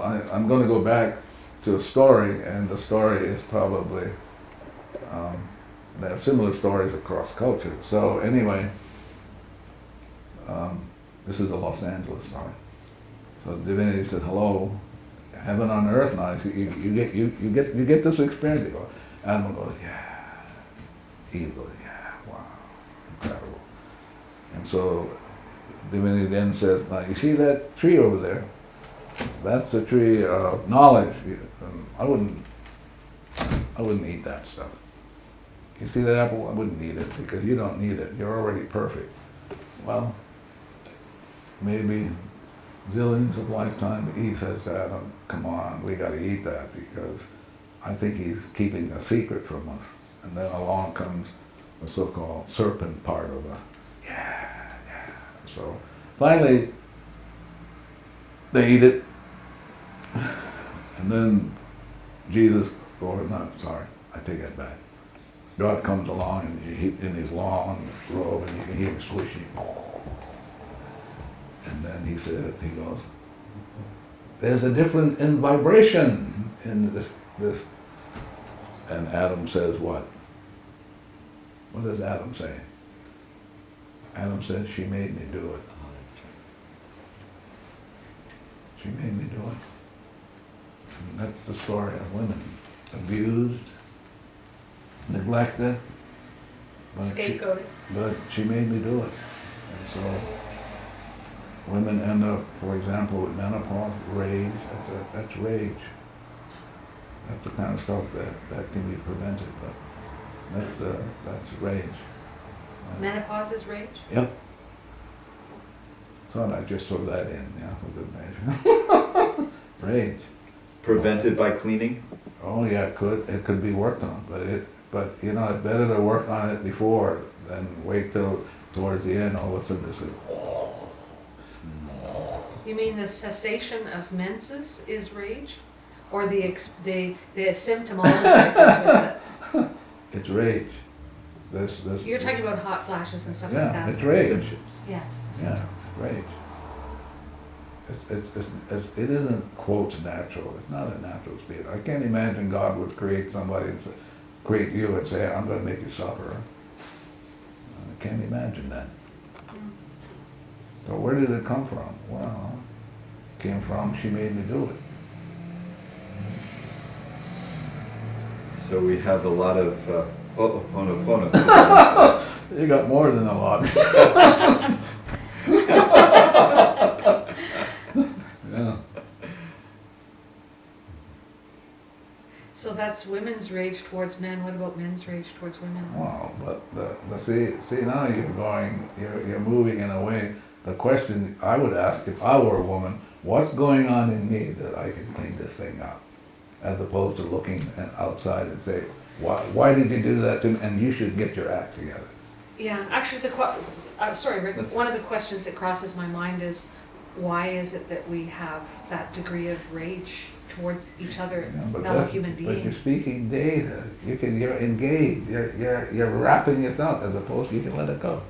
I'm going to go back to a story, and the story is probably, they have similar stories across cultures. So anyway, this is a Los Angeles story. So divinity said, hello, heaven on earth now. You get this experience. You go, Adam goes, yeah. Eve goes, yeah, wow, incredible. And so divinity then says, now you see that tree over there? That's the tree of knowledge. I wouldn't eat that stuff. You see that apple? I wouldn't eat it because you don't need it. You're already perfect. Well, maybe zillions of lifetime, Eve says to Adam, come on, we got to eat that because I think he's keeping a secret from us. And then along comes the so-called serpent part of the, yeah. So finally, they eat it. And then Jesus, or not, sorry, I take that back. God comes along in his long robe and you can hear him swishing. And then he goes, there's a difference in vibration in this. And Adam says what? What does Adam say? Adam says, she made me do it. Oh, that's right. She made me do it. And that's the story of women. Abused, neglected, Scapegoated. but she made me do it. And so women end up, for example, with menopause, rage. That's rage. That's the kind of stuff that can be prevented, but that's rage. Menopause is rage? Yep. So I just throw that in, yeah, for good measure. Rage. Prevented by cleaning? Oh yeah, it could be worked on, but you know, it's better to work on it before than wait till towards the end. All of a sudden, it's like, You mean the cessation of menses is rage? Or the symptomology that goes with it? it's rage. This. You're talking about hot flashes and stuff Yeah, like that? it's rage. Symptoms. Yes, the Yeah, symptoms. rage. It isn't, quotes, natural. It's not a natural state. I can't imagine God would create somebody and create you and say, I'm going to make you suffer. I can't imagine that. So where did it come from? Well, it came from she made me do it. So we have a lot of Ho'oponopono. You got more than a lot. Yeah. So that's women's rage towards men. What about men's rage towards women? Wow, but see now you're moving in a way. The question I would ask if I were a woman, what's going on in me that I can clean this thing up? As opposed to looking outside and say, why did you do that to me? And you should get your act together. Yeah, actually, sorry, Rick. One of the questions that crosses my mind is, why is it that we have that degree of rage towards each other, fellow human beings? But you're speaking data. You're engaged. You're wrapping this up as opposed to you can let it go.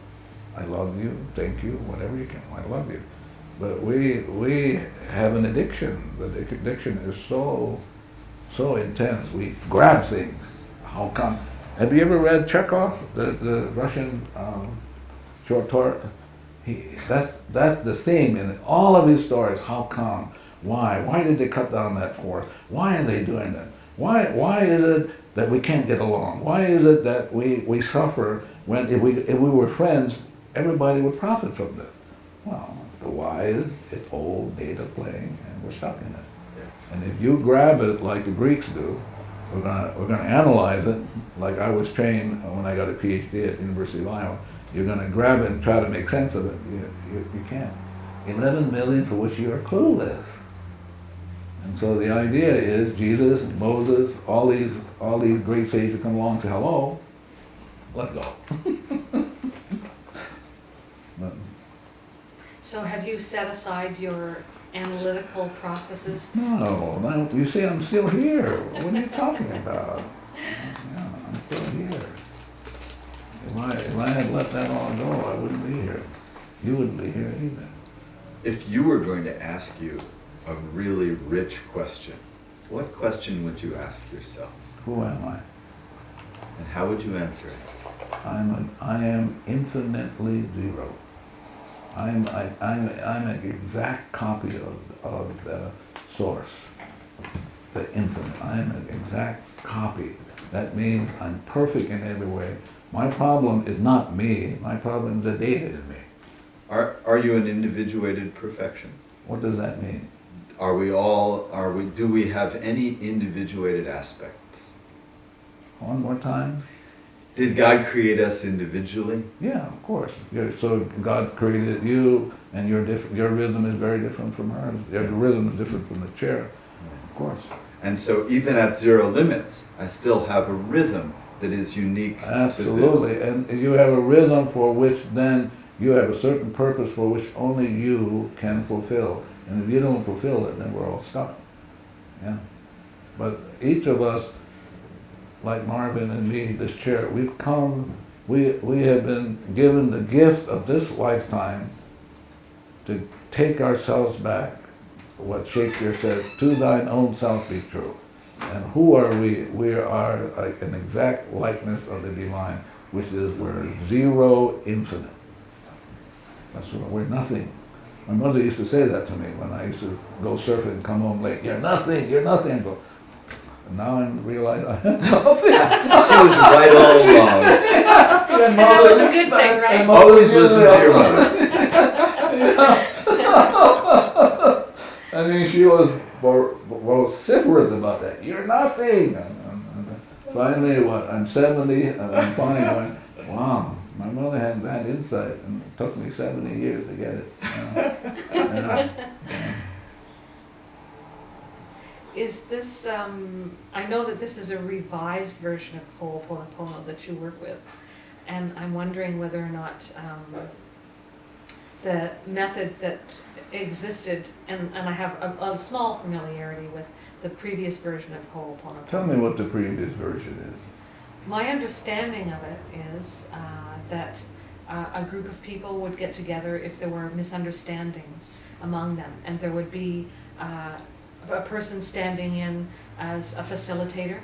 I love you. Thank you. Whatever you can. I love you. But we have an addiction. The addiction is so intense. We grab things. How come? Have you ever read Chekhov, the Russian short story? That's the theme in all of his stories. How come? Why? Why did they cut down that forest? Why are they doing that? Why is it that we can't get along? Why is it that we suffer when if we were friends, everybody would profit from this? Well, the why is it's old data playing, and we're stuck in it. Yes. And if you grab it like the Greeks do, we're gonna analyze it like I was trained when I got a PhD at University of Iowa. You're gonna grab it and try to make sense of it. You can't. 11 million for which you are clueless. And so the idea is Jesus, Moses, all these great sages come along to hello, let's go. But, So have you set aside your analytical processes? no, you see, I'm still here. What are you talking about? Yeah, I'm still here. If I had let that all go, I wouldn't be here. You wouldn't be here either. If you were going to ask you a really rich question. What question would you ask yourself? Who am I? And how would you answer it? I am infinitely zero. I'm an exact copy of the source, the infinite. I'm an exact copy. That means I'm perfect in every way. My problem is not me. My problem is the data in me. Are you an individuated perfection? What does that mean? Do we have any individuated aspects? One more time? Did God create us individually? Yeah, of course. So God created you, and your rhythm is very different from hers. Your rhythm is different from the chair, of course. And so even at zero limits, I still have a rhythm that is unique Absolutely, to this. and you have a rhythm for which then you have a certain purpose for which only you can fulfill. And if you don't fulfill it, then we're all stuck. Yeah. But each of us, like Marvin and me, this chair, we have been given the gift of this lifetime to take ourselves back. What Shakespeare says, to thine own self be true. And who are we? We are like an exact likeness of the divine, which is we're zero infinite. That's what we're nothing. My mother used to say that to me when I used to go surfing and come home late. You're nothing, you're nothing. I go, and now I realize I'm nothing. She was right all along. And that was a good thing, right? Always listen to your mother. I mean, she was vociferous about that. You're nothing. And finally, I'm 70, and I'm finally going, wow, my mother had that insight, and it took me 70 years to get it. Is this, I know that this is a revised version of Ho'oponopono that you work with, and I'm wondering whether or not the method that existed, and I have a small familiarity with the previous version of Ho'oponopono. Tell me what the previous version is. My understanding of it is that a group of people would get together if there were misunderstandings among them, and there would be a person standing in as a facilitator,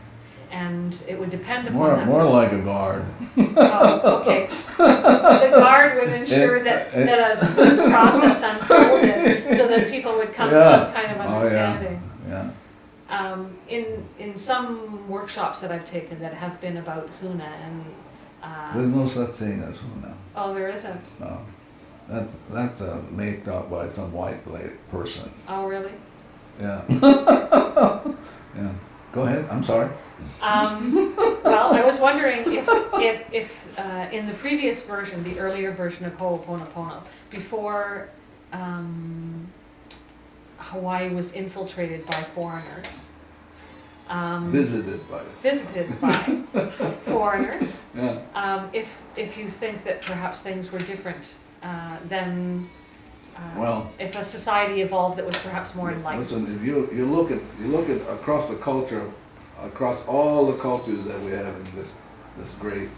and it would depend upon that. More like a guard. Oh, okay. The guard would ensure that a smooth process unfolded so that people would come to some kind of understanding. Yeah. In some workshops that I've taken that have been about Huna and There's no such thing as Huna. oh, there isn't. No. That's made up by some white person. Oh, really? Yeah. Yeah. Go ahead. I'm sorry. Well, I was wondering if in the previous version, the earlier version of Ho'oponopono, before Hawaii was infiltrated by foreigners, Visited by foreigners, Yeah. if you think that perhaps things were different, then Well, if a society evolved that was perhaps more enlightened. listen, if you look at across the culture, across all the cultures that we have in this great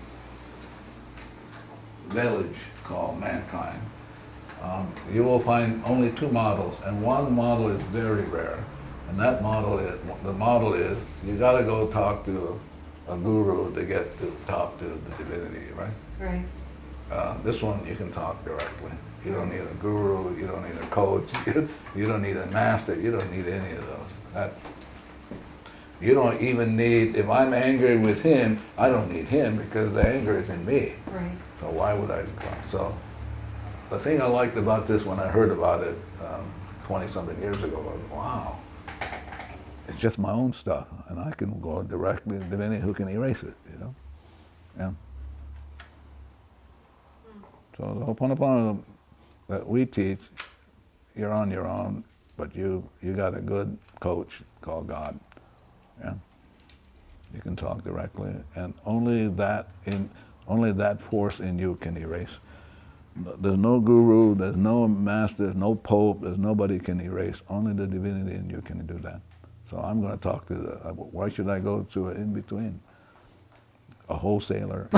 village called mankind, you will find only two models, and one model is very rare, and that model is you got to go talk to a guru to get to talk to the divinity, right? Right. This one you can talk directly. You don't need a guru, you don't need a coach, you don't need a master, you don't need any of those. You don't even need, if I'm angry with him, I don't need him because the anger is in me. Right. So why would I? So the thing I liked about this when I heard about it 20-something years ago was, wow, it's just my own stuff, and I can go directly to divinity who can erase it, you know? Yeah. So the Ho'oponopono that we teach, you're on your own, but you got a good coach called God. Yeah. You can talk directly, and only that force in you can erase. There's no guru, there's no master, there's no pope, there's nobody can erase. Only the divinity in you can do that. So I'm going to talk to why should I go to an in-between? A wholesaler.